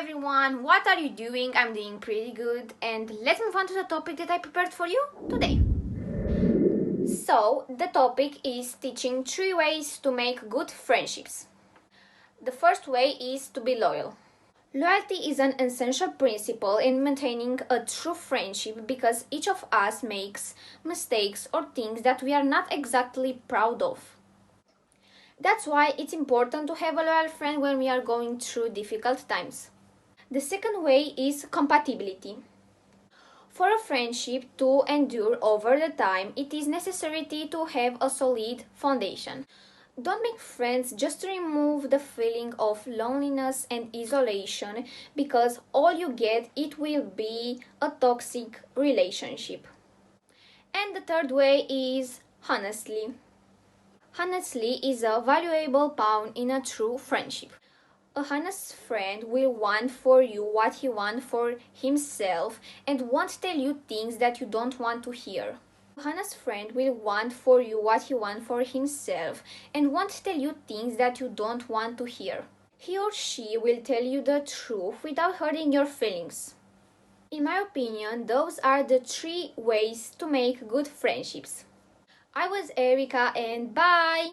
everyone, what are you doing? I'm doing pretty good, and let's move on to the topic that I prepared for you today. So, the topic is teaching 3 ways to make good friendships. The first way is to be loyal. Loyalty is an essential principle in maintaining a true friendship because each of us makes mistakes or things that we are not exactly proud of. That's why it's important to have a loyal friend when we are going through difficult times. The second way is compatibility. For a friendship to endure over the time, it is necessary to have a solid foundation. Don't make friends just to remove the feeling of loneliness and isolation, because all you get it will be a toxic relationship. And the third way is honestly. Honestly is a valuable pawn in a true friendship. A honest friend will want for you what he wants for himself and won't tell you things that you don't want to hear. A honest friend will want for you what he wants for himself and won't tell you things that you don't want to hear. He or she will tell you the truth without hurting your feelings. In my opinion, those are the 3 ways to make good friendships. I was Erica, and bye!